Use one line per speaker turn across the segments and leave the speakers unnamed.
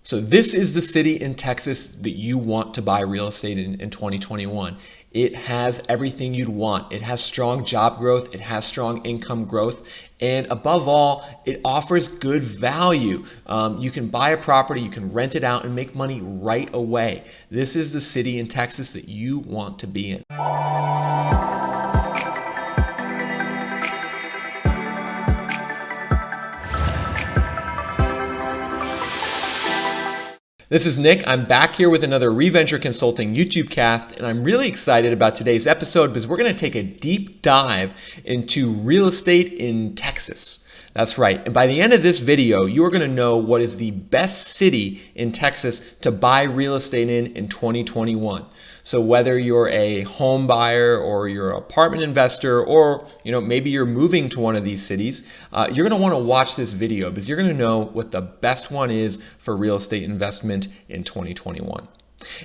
So this is the city in Texas that you want to buy real estate in 2021. It has everything you'd want. It has strong job growth. It has strong income growth. And above all, it offers good value. You can buy a property, you can rent it out and make money right away. This is the city in Texas that you want to be in. This is Nick. I'm back here with another Reventure Consulting YouTube cast, and I'm really excited about today's episode because we're going to take a deep dive into real estate in Texas. That's right. And by the end of this video, you're going to know what is the best city in Texas to buy real estate in 2021. So whether you're a home buyer or you're an apartment investor, or maybe you're moving to one of these cities, you're going to want to watch this video because you're going to know what the best one is for real estate investment in 2021.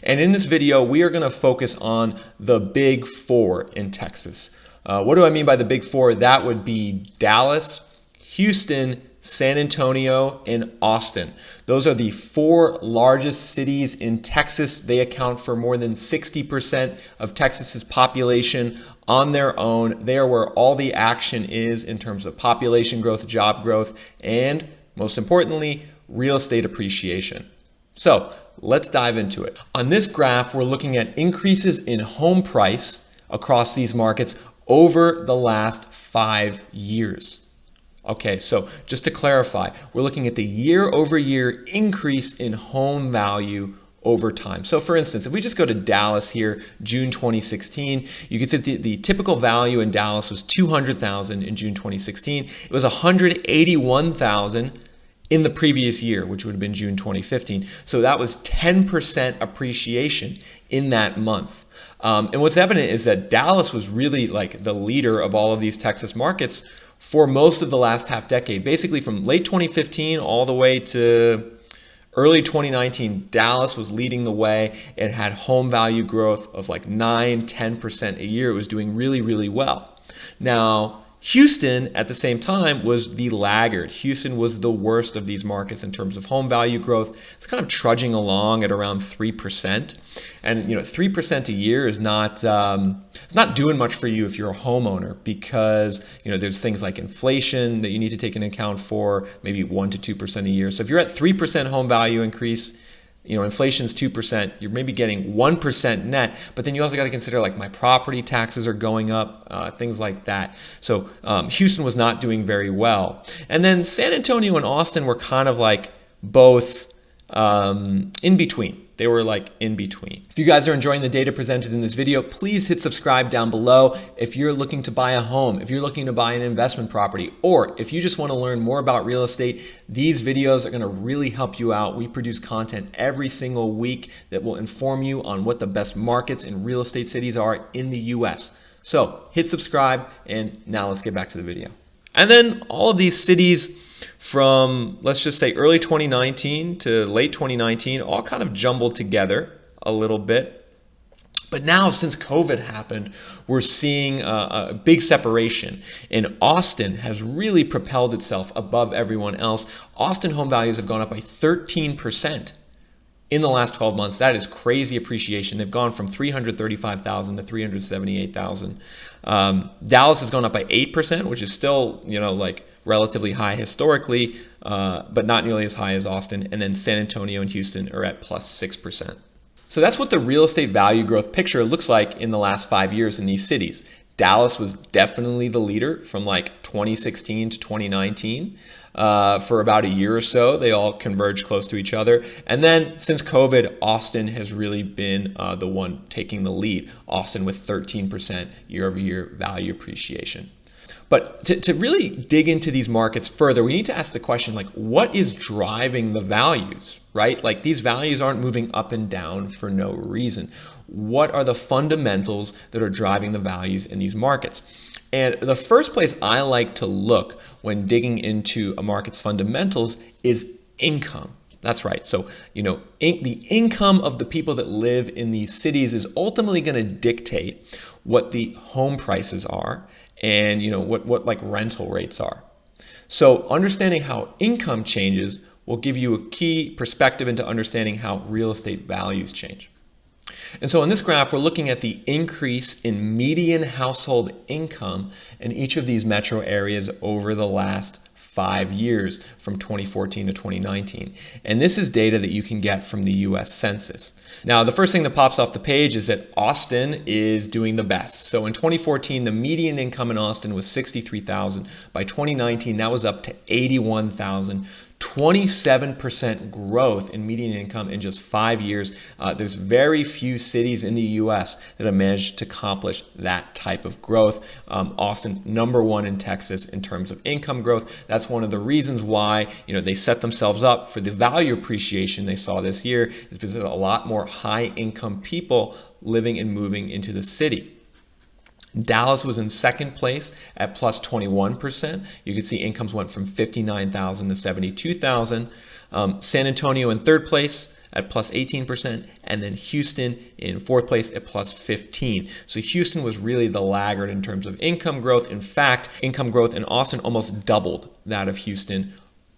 And in this video, we are going to focus on the big four in Texas. What do I mean by the big four? That would be Dallas, Houston, San Antonio, and Austin. Those are the four largest cities in Texas. They account for more than 60% of Texas's population on their own. They are where all the action is in terms of population growth, job growth, and most importantly, real estate appreciation. So let's dive into it. On this graph, we're looking at increases in home price across these markets over the last 5 years. Okay, so just to clarify, we're looking at the year-over-year increase in home value over time. So for instance, if we just go to Dallas here, June 2016, you can see the typical value in Dallas was $200,000 in June 2016. It was $181,000 in the previous year, which would have been June 2015. So that was 10% appreciation in that month. And what's evident is that Dallas was really like the leader of all of these Texas markets for most of the last half decade. Basically from late 2015 all the way to early 2019, Dallas was leading the way. It had home value growth of like 9-10% a year. It was doing really, really well. Now, Houston at the same time was the laggard. Houston was the worst of these markets in terms of home value growth. It's kind of trudging along at around 3%. And 3% a year is not it's not doing much for you if you're a homeowner, because there's things like inflation that you need to take into account for, maybe 1 to 2% a year. So if you're at 3% home value increase, inflation's 2%, you're maybe getting 1% net, but then you also got to consider like my property taxes are going up, things like that. So Houston was not doing very well. And then San Antonio and Austin were kind of like both in between. They were like in between. If you guys are enjoying the data presented in this video, please hit subscribe down below. If you're looking to buy a home, if you're looking to buy an investment property, or if you just want to learn more about real estate, these videos are going to really help you out. We produce content every single week that will inform you on what the best markets and real estate cities are in the US. So hit subscribe, and now let's get back to the video. And then all of these cities from, let's just say, early 2019 to late 2019, all kind of jumbled together a little bit. But now, since COVID happened, we're seeing a big separation. And Austin has really propelled itself above everyone else. Austin home values have gone up by 13% in the last 12 months. That is crazy appreciation. They've gone from $335,000 to $378,000. Dallas has gone up by 8%, which is still, like relatively high historically, but not nearly as high as Austin. And then San Antonio and Houston are at plus 6%. So that's what the real estate value growth picture looks like in the last 5 years in these cities. Dallas was definitely the leader from like 2016 to 2019. For about a year or so, they all converged close to each other. And then since COVID, Austin has really been the one taking the lead. Austin with 13% year-over-year value appreciation. But to really dig into these markets further, we need to ask the question, like, what is driving the values, right? Like, these values aren't moving up and down for no reason. What are the fundamentals that are driving the values in these markets? And the first place I like to look when digging into a market's fundamentals is income. That's right. So, the income of the people that live in these cities is ultimately going to dictate what the home prices are and, what like rental rates are. So understanding how income changes will give you a key perspective into understanding how real estate values change. And so in this graph, we're looking at the increase in median household income in each of these metro areas over the last 5 years from 2014 to 2019. And this is data that you can get from the US Census. Now, the first thing that pops off the page is that Austin is doing the best. So in 2014, the median income in Austin was $63,000. By 2019, that was up to $81,000. 27% growth in median income in just 5 years. There's very few cities in the US that have managed to accomplish that type of growth. Austin, #1 in Texas in terms of income growth. That's one of the reasons why they set themselves up for the value appreciation they saw this year, is because there's a lot more high income people living and moving into the city. Dallas was in second place at plus 21%. You can see incomes went from $59,000 to $72,000. San Antonio in third place at plus 18%, and then Houston in fourth place at plus 15. So Houston was really the laggard in terms of income growth. In fact, income growth in Austin almost doubled that of Houston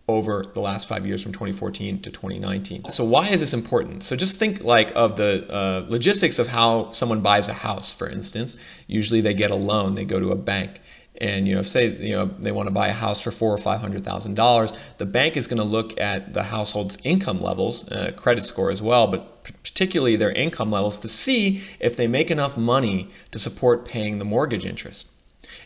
over the last 5 years from 2014 to 2019. So why is this important? So just think of the logistics of how someone buys a house, for instance. Usually they get a loan, they go to a bank. And say they want to buy a house for $400,000 or $500,000, the bank is going to look at the household's income levels, credit score as well, but particularly their income levels, to see if they make enough money to support paying the mortgage interest.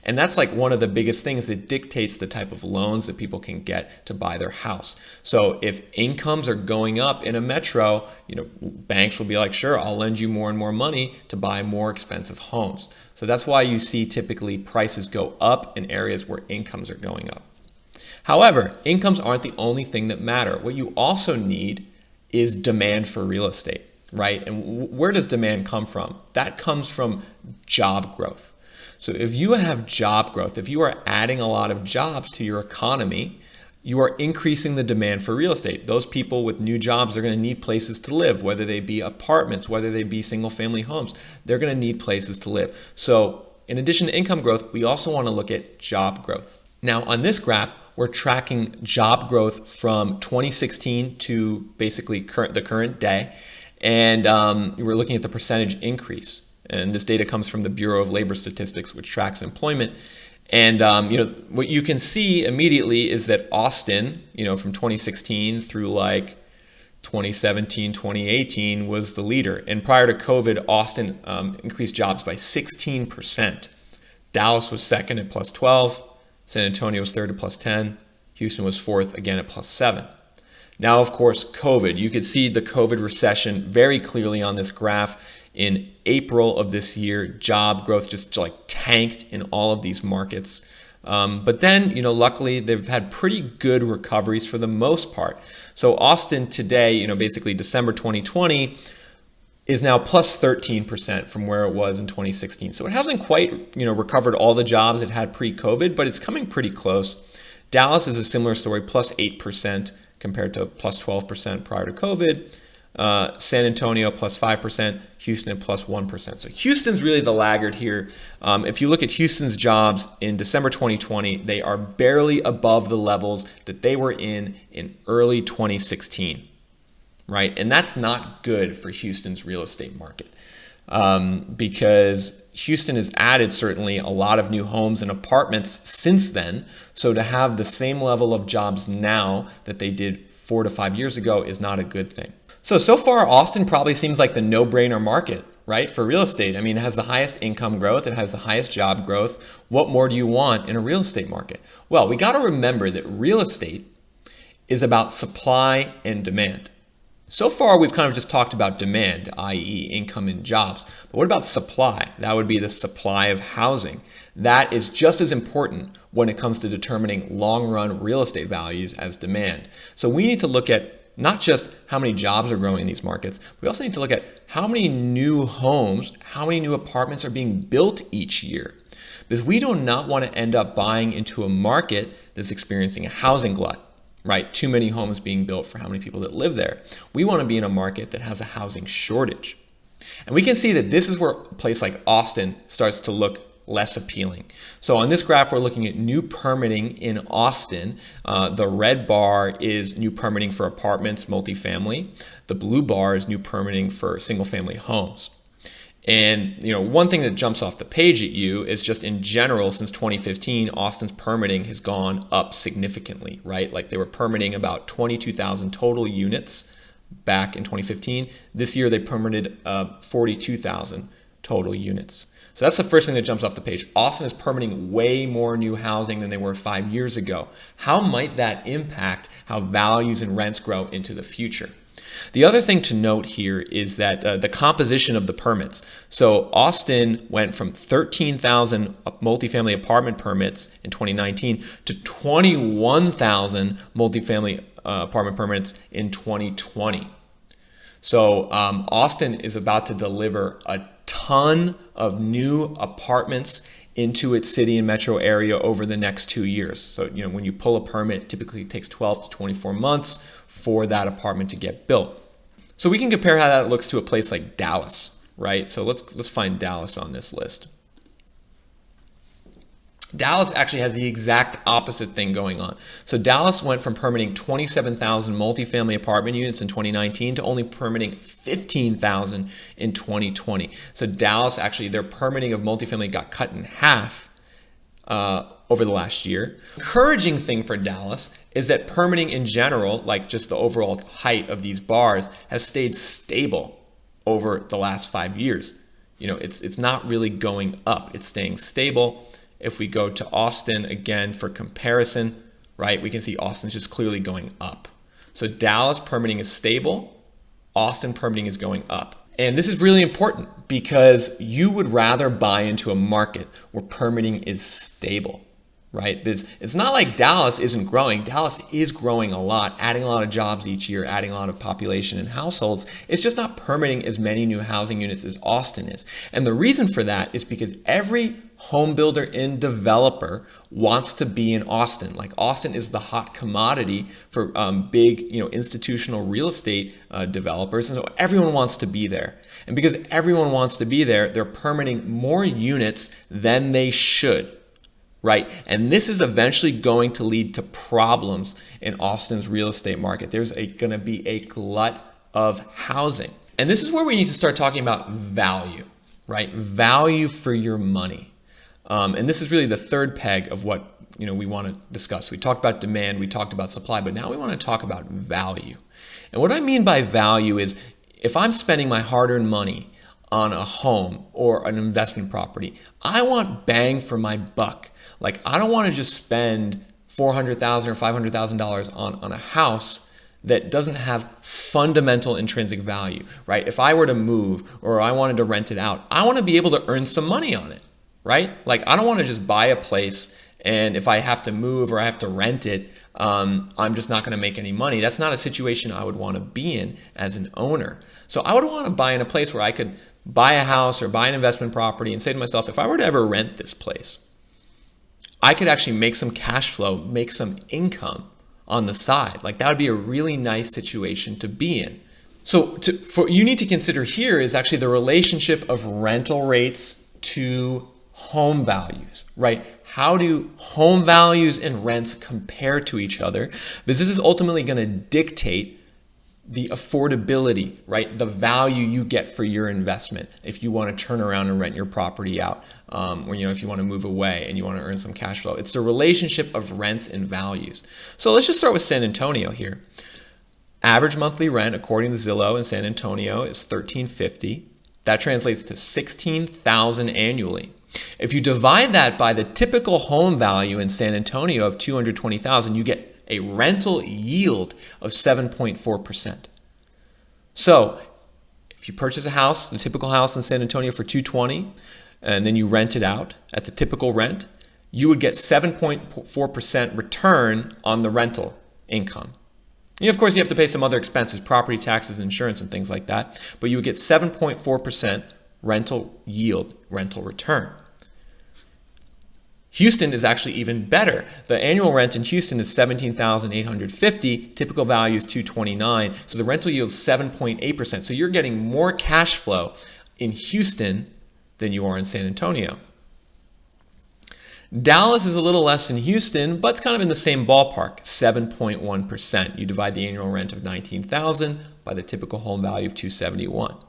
And that's one of the biggest things that dictates the type of loans that people can get to buy their house. So if incomes are going up in a metro, banks will be like, sure, I'll lend you more and more money to buy more expensive homes. So that's why you see typically prices go up in areas where incomes are going up. However, incomes aren't the only thing that matter. What you also need is demand for real estate, right? And where does demand come from? That comes from job growth. So if you have job growth, if you are adding a lot of jobs to your economy, you are increasing the demand for real estate. Those people with new jobs are going to need places to live, whether they be apartments, whether they be single family homes. They're going to need places to live. So in addition to income growth, we also want to look at job growth. Now on this graph, we're tracking job growth from 2016 to basically the current day. And we're looking at the percentage increase. And this data comes from the Bureau of Labor Statistics, which tracks employment. And what you can see immediately is that Austin, from 2016 through 2017, 2018 was the leader. And prior to COVID, Austin increased jobs by 16%. Dallas was second at plus 12. San Antonio was third at plus 10. Houston was fourth, again at plus 7. Now, of course, COVID. You could see the COVID recession very clearly on this graph. In April of this year, job growth just tanked in all of these markets. But then, luckily, they've had pretty good recoveries for the most part. So Austin today, basically December 2020, is now plus 13% from where it was in 2016. So it hasn't quite, recovered all the jobs it had pre-COVID, but it's coming pretty close. Dallas is a similar story, plus 8% compared to plus 12% prior to COVID. San Antonio plus 5%, Houston at plus 1%. So Houston's really the laggard here. If you look at Houston's jobs in December 2020, they are barely above the levels that they were in early 2016, right? And that's not good for Houston's real estate market because Houston has added certainly a lot of new homes and apartments since then. So to have the same level of jobs now that they did 4 to 5 years ago is not a good thing. So far, Austin probably seems like the no-brainer market, right, for real estate. I mean, it has the highest income growth. It has the highest job growth. What more do you want in a real estate market? Well, we got to remember that real estate is about supply and demand. So far, we've kind of just talked about demand, i.e. income and jobs. But what about supply? That would be the supply of housing. That is just as important when it comes to determining long-run real estate values as demand. So we need to look at not just how many jobs are growing in these markets, we also need to look at how many new homes, how many new apartments are being built each year. Because we do not want to end up buying into a market that's experiencing a housing glut, right? Too many homes being built for how many people that live there. We want to be in a market that has a housing shortage. And we can see that this is where a place like Austin starts to look less appealing. So on this graph, we're looking at new permitting in Austin. The red bar is new permitting for apartments, multifamily. The blue bar is new permitting for single-family homes. And one thing that jumps off the page at you is just in general, since 2015, Austin's permitting has gone up significantly, right? Like they were permitting about 22,000 total units back in 2015. This year they permitted 42,000 total units. So that's the first thing that jumps off the page. Austin is permitting way more new housing than they were 5 years ago. How might that impact how values and rents grow into the future? The other thing to note here is that the composition of the permits. So Austin went from 13,000 multifamily apartment permits in 2019 to 21,000 multifamily apartment permits in 2020. So Austin is about to deliver a ton of new apartments into its city and metro area over the next 2 years. So when you pull a permit, typically it takes 12 to 24 months for that apartment to get built. So we can compare how that looks to a place like Dallas, right? So let's find Dallas on this list. Dallas actually has the exact opposite thing going on. So Dallas went from permitting 27,000 multifamily apartment units in 2019 to only permitting 15,000 in 2020. So Dallas, actually, their permitting of multifamily got cut in half over the last year. Encouraging thing for Dallas is that permitting in general, like just the overall height of these bars, has stayed stable over the last 5 years. It's not really going up. It's staying stable. If we go to Austin again for comparison, right, we can see Austin's just clearly going up. So Dallas permitting is stable, Austin permitting is going up. And this is really important because you would rather buy into a market where permitting is stable, right? Because it's not like Dallas isn't growing. Dallas is growing a lot, adding a lot of jobs each year, adding a lot of population and households. It's just not permitting as many new housing units as Austin is. And the reason for that is because every home builder and developer wants to be in Austin. Like Austin is the hot commodity for big, institutional real estate developers. And so everyone wants to be there. And because everyone wants to be there, they're permitting more units than they should. Right? And this is eventually going to lead to problems in Austin's real estate market. There's going to be a glut of housing. And this is where we need to start talking about value, right? Value for your money. And this is really the third peg of what we want to discuss. We talked about demand, we talked about supply, but now we want to talk about value. And what I mean by value is if I'm spending my hard-earned money on a home or an investment property, I want bang for my buck. Like I don't want to just spend $400,000 or $500,000 on a house that doesn't have fundamental intrinsic value, right? If I were to move or I wanted to rent it out, I want to be able to earn some money on it, right? Like I don't want to just buy a place and if I have to move or I have to rent it, I'm just not going to make any money. That's not a situation I would want to be in as an owner. So I would want to buy in a place where I could buy a house or buy an investment property and say to myself, if I were to ever rent this place, I could actually make some cash flow, make some income on the side. Like that would be a really nice situation to be in. So you need to consider here is actually the relationship of rental rates to home values, right? How do home values and rents compare to each other? Because this is ultimately going to dictate the affordability, right? The value you get for your investment if you want to turn around and rent your property out, or if you want to move away and you want to earn some cash flow. It's the relationship of rents and values. So let's just start with San Antonio here. Average monthly rent, according to Zillow in San Antonio, is $1,350. That translates to $16,000 annually. If you divide that by the typical home value in San Antonio of $220,000, you get a rental yield of 7.4%. So if you purchase a house, the typical house in San Antonio for $220,000, and then you rent it out at the typical rent, you would get 7.4% return on the rental income. And of course, you have to pay some other expenses, property taxes, insurance, and things like that, but you would get 7.4% rental yield, rental return. Houston is actually even better. The annual rent in Houston is $17,850. Typical value is $229,000. So the rental yield is 7.8%. So you're getting more cash flow in Houston than you are in San Antonio. Dallas is a little less than Houston, but it's kind of in the same ballpark, 7.1%. You divide the annual rent of $19,000 by the typical home value of $271.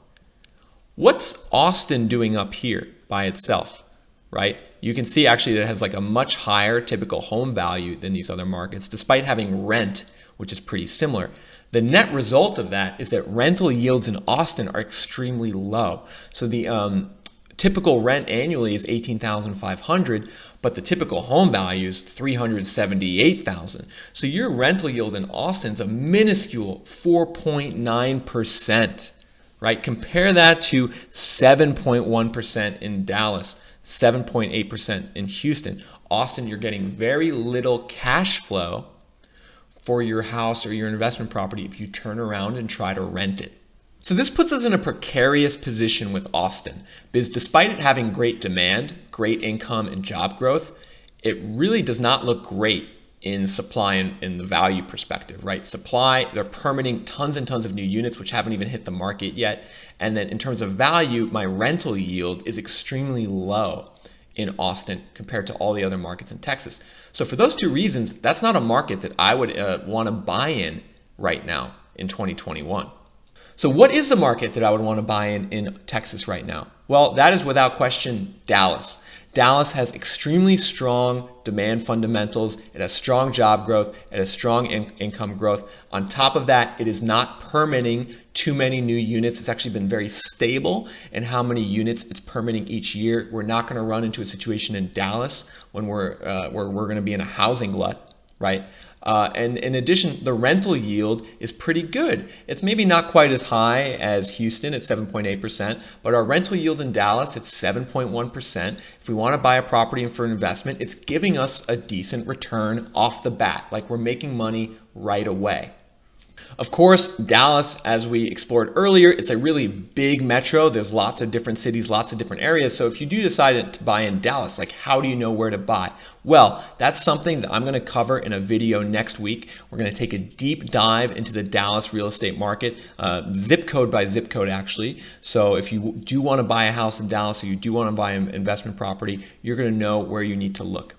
What's Austin doing up here by itself, right? You can see actually that it has like a much higher typical home value than these other markets, despite having rent, which is pretty similar. The net result of that is that rental yields in Austin are extremely low. So the typical rent annually is $18,500, but the typical home value is $378,000. So your rental yield in Austin is a minuscule 4.9%, right? Compare that to 7.1% in Dallas, 7.8% in Houston. Austin, you're getting very little cash flow for your house or your investment property if you turn around and try to rent it. So this puts us in a precarious position with Austin, because despite it having great demand, great income and job growth, it really does not look great in supply and in the value perspective, right? Supply, they're permitting tons and tons of new units which haven't even hit the market yet. And then in terms of value, my rental yield is extremely low in Austin compared to all the other markets in Texas. So for those two reasons, that's not a market that I would want to buy in right now in 2021. So what is the market that I would want to buy in Texas right now? Well, that is without question Dallas. Dallas has extremely strong demand fundamentals. It has strong job growth. It has strong income growth. On top of that, it is not permitting too many new units. It's actually been very stable in how many units it's permitting each year. We're not going to run into a situation in Dallas when we're going to be in a housing glut, right? And in addition, the rental yield is pretty good. It's maybe not quite as high as Houston at 7.8%, but our rental yield in Dallas at 7.1%. If we want to buy a property for an investment, it's giving us a decent return off the bat, like we're making money right away. Of course, Dallas, as we explored earlier, it's a really big metro. There's lots of different cities, lots of different areas. So if you do decide to buy in Dallas, like how do you know where to buy? Well, that's something that I'm going to cover in a video next week. We're going to take a deep dive into the Dallas real estate market, zip code by zip code actually. So if you do want to buy a house in Dallas or you do want to buy an investment property, you're going to know where you need to look.